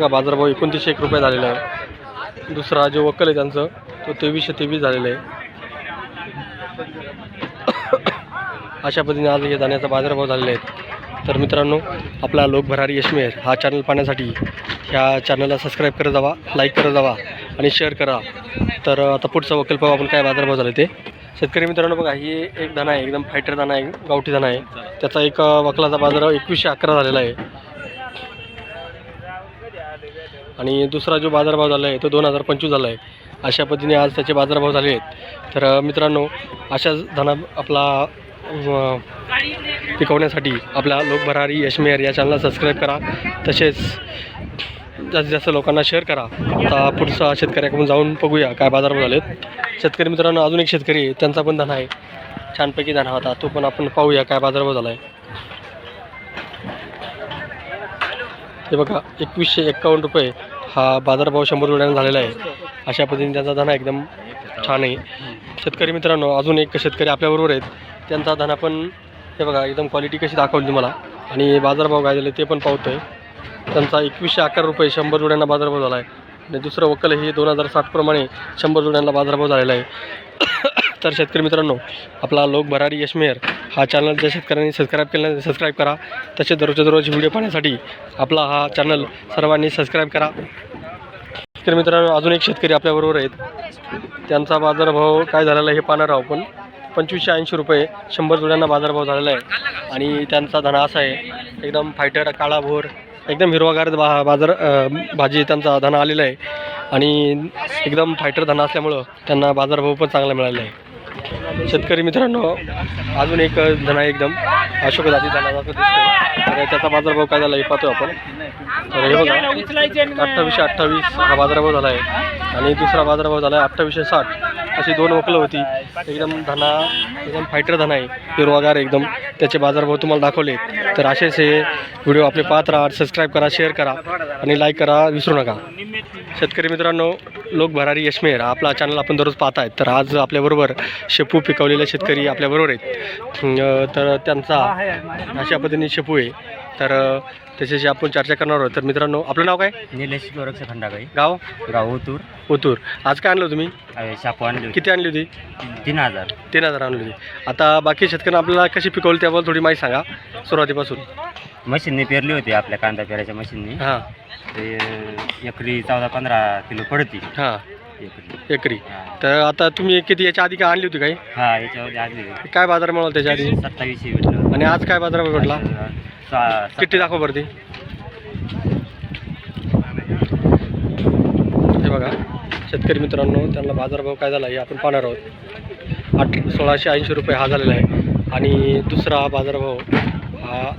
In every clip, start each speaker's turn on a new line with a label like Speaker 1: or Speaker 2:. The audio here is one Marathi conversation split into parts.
Speaker 1: बाजारभाव 2901 रुपये झालेला आहे। दुसरा जो वक्कल आहे त्यांचं तो 2323 झालेला आहे। अशा पद्धतीने आज हे धान्याचा बाजारभाव झालेला आहे। तर मित्रांनो, आपला लोक भरारी यशमेर हा चॅनल पाहण्यासाठी ह्या चॅनलला सबस्क्राईब करत जावा, लाईक करत जावा आणि शेअर करा। तर आता पुढचा वक्कल पाहू आपण काय बाजारभाव झाले ते। शेतकरी मित्रांनो बघा, ही एक दाणा आहे, एकदम फायटर दाणा आहे, गावठी दाणा आहे। त्याचा एक वकलाचा बाजारभाव 2111 झालेला आहे आणि दुसरा जो बाजारभाव झाला आहे तो 2025 झाला आहे। अशा पद्धतीने आज त्याचे बाजारभाव झाले आहेत। तर मित्रांनो, अशाच धना आपला पिकवण्यासाठी आपल्या लोक भरारी यशमेर या चॅनलला सबस्क्राईब करा, तसेच जास्तीत जास्त लोकांना शेअर करा। आता पुढचा शेतकऱ्याकडून जाऊन बघूया काय बाजारभाव झालेत। शेतकरी मित्रांनो, अजून एक शेतकरी आहे, त्यांचा पण धना आहे, छानपैकी धना होता, तो पण आपण पाहूया काय बाजारभाव झाला आहे। हे बघा, 2151 रुपये हा बाजारभाव 100 रुपयांना झालेला आहे। अशा पद्धतीने त्यांचा धना एकदम छान आहे। शेतकरी मित्रांनो, अजून एक शेतकरी आपल्याबरोबर आहेत, त्यांचा धना पण हे बघा एकदम क्वालिटी कशी दाखवली तुम्हाला आणि बाजारभाव काय झाले ते पण पाहतोय। त्यांचा 2111 रुपये 100 जोड्यांना बाजारभाव झाला आहे आणि दुसरं वक्कल हे 2060 प्रमाणे 100 जोड्यांना बाजारभाव झालेला आहे। तर शेतकरी मित्रांनो, आपला लोक भरारी यशमेर हा चॅनल ज्या शेतकऱ्यांनी सबस्क्राईब केला सबस्क्राईब करा, तसे दररोज व्हिडिओ पाहण्यासाठी आपला हा चॅनल सर्वांनी सबस्क्राईब करा। शेतकरी मित्रांनो, अजून एक शेतकरी आपल्याबरोबर आहेत, त्यांचा बाजारभाव काय झालेला आहे हे पाहणार आहोत आपण। 2580 रुपये 100 जोड्यांना बाजारभाव झालेला आहे आणि त्यांचा धना असा आहे, एकदम फायटर काळा भोर एकदम हिरवागार भाजी त्यांचा धना आलेला आहे आणि एकदम फायटर धना असल्यामुळं त्यांना बाजारभाव पण चांगला मिळालेला आहे। शेतकरी मित्रांनो, अजून एक धना एकदम अशोक जाती धना दिसतो, तर त्याचा बाजारभाव काय झाला हे पाहतो आपण। तर हे बघा, 2828 हा बाजारभाव झाला आहे आणि दुसरा बाजारभाव झाला आहे 2860। अशी दोन वकलं होती, एकदम धना एकदम फायटर धना आहे, हिरवागार एकदम, त्याचे बाजारभाव तुम्हाला दाखवले। तर असेच हे व्हिडिओ आपले पाहत राहा, सबस्क्राईब करा, शेअर करा आणि लाईक करा विसरू नका। शेतकरी मित्रांनो, लोक भरारी यशमेर आपला चॅनल आपण दररोज पाहत आहेत। तर आज आपल्याबरोबर शेपू पिकवलेले शेतकरी आपल्याबरोबर आहेत, तर त्यांचा अशा पद्धतीने शेपू आहे, तर त्याच्याशी आपण चर्चा करणार आहोत। तर मित्रांनो, आपलं नाव काय?
Speaker 2: निलेश गोरक्ष खंडाबाई,
Speaker 1: गाव
Speaker 2: गाव ओतूर.
Speaker 1: ओतूर। आज काय आणलं तुम्ही?
Speaker 2: शापू आणली होती.
Speaker 1: किती आणली होती?
Speaker 2: 3000
Speaker 1: आणली होती। आता बाकी शेतकऱ्यांना आपल्याला कशी पिकवली त्याबद्दल थोडी माहिती सांगा सुरुवातीपासून।
Speaker 2: मशीनने पेरली होती, आपल्या कांदा पेरायच्या मशीनने।
Speaker 1: हां,
Speaker 2: ते एकरी 14-15 किलो पडती
Speaker 1: हां,
Speaker 2: एकरी.
Speaker 1: एकरी। तर आता तुम्ही किती याच्या आधी काय आणली होती काही?
Speaker 2: हा, याच्यावर आधी
Speaker 1: काय बाजार मिळाला त्याच्या आधी?
Speaker 2: 2700 भेटलं.
Speaker 1: आणि आज काय बाजार भेटला? किती दाखव बरं ती। हे बघा शेतकरी मित्रांनो, त्यांना बाजारभाव काय झाला हे आपण पाहणार आहोत। 1680 रुपये हा झालेला आहे आणि दुसरा बाजारभाव हा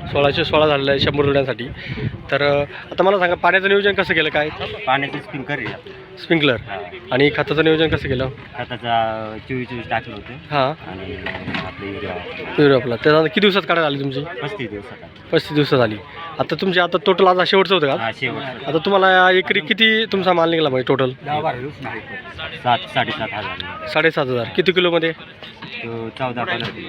Speaker 1: 1616 झालेला आहे 100 जोड्यांसाठी। तर आता मला सांगा, पाण्याचं नियोजन कसं केलं काय?
Speaker 2: पाण्याचं स्प्रिंकलर आहे,
Speaker 1: स्प्रिंकलर। आणि खताचं नियोजन कसं केलं?
Speaker 2: खताचा 24 टाकलं होतं
Speaker 1: हां,
Speaker 2: आणि आपलं
Speaker 1: युरियाला त्याला किती दिवसात काढायला आली तुमची?
Speaker 2: 35 दिवसात.
Speaker 1: 35 दिवसात झाली। आता तुमची आता टोटल आज शेवटचं होतं का?
Speaker 2: हा, शेवट.
Speaker 1: आता तुम्हाला एकरी किती तुमचा माल निघाला पाहिजे टोटल?
Speaker 2: 7,500.
Speaker 1: 7500। किती किलोमध्ये?
Speaker 2: तो 14-15 किलो.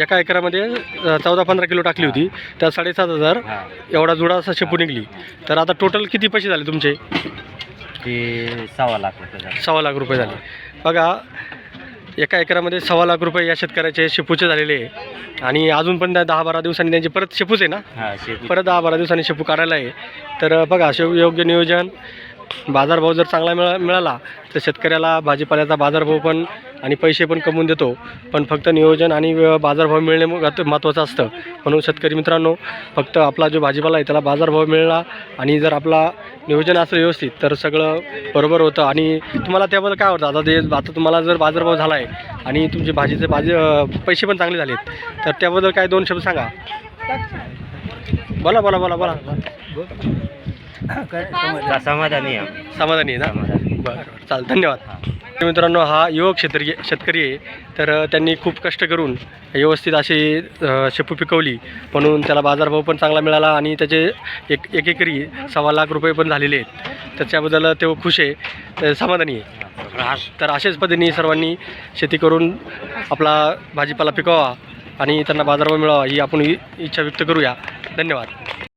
Speaker 1: एका एकरामध्ये 14-15 किलो टाकली होती, त्या 7500
Speaker 2: हा,
Speaker 1: एवढा जुडा असा शेपू निघली। तर आता टोटल किती पैसे झाले तुमचे?
Speaker 2: ते 1.25 लाख रुपये झाले.
Speaker 1: 1.25 लाख रुपये झाले। बघा, एका एकरामध्ये 1.25 लाख रुपये या शेतकऱ्याचे शेपूचे झालेले आहे आणि अजून पण 10-12 दिवसांनी त्यांचे परत शेपूच आहे ना,
Speaker 2: हा, शेपू.
Speaker 1: परत 10-12 दिवसांनी शेपू काढायला आहे। तर बघा, योग्य नियोजन, बाजारभाव जर चांगला मिळाला तर शेतकऱ्याला भाजीपाल्याचा बाजारभाव पण आणि पैसे पण कमवून देतो, पण फक्त नियोजन आणि बाजारभाव मिळणे महत्त्वाचं असतं। म्हणून शेतकरी मित्रांनो, फक्त आपला जो भाजीपाला आहे त्याला बाजारभाव मिळाला आणि जर आपला नियोजन असलं व्यवस्थित तर सगळं बरोबर होतं। आणि तुम्हाला त्याबद्दल काय वाटतं? आता तुम्हाला जर बाजारभाव झाला आहे आणि तुमचे पैसे पण चांगले झालेत, तर त्याबद्दल काय दोन शब्द सांगा। बोला बोला बोला बोला।
Speaker 2: समाधानी आहे.
Speaker 1: समाधानी आहे ना?
Speaker 2: समाधानी.
Speaker 1: बरं, चालेल, धन्यवाद। मित्रांनो, हा युवक शेतकरी आहे, तर त्यांनी खूप कष्ट करून व्यवस्थित अशी शेपू पिकवली, म्हणून त्याला बाजारभाव पण चांगला मिळाला आणि त्याचे एक एकरी 1.25 लाख रुपये पण झालेले आहेत। त्याच्याबद्दल तो खुश आहे, समाधानी आहे। तर अशाच पद्धतीने सर्वांनी शेती करून आपला भाजीपाला पिकवावा आणि त्यांना बाजारभाव मिळावा ही आपण इच्छा व्यक्त करूया। धन्यवाद।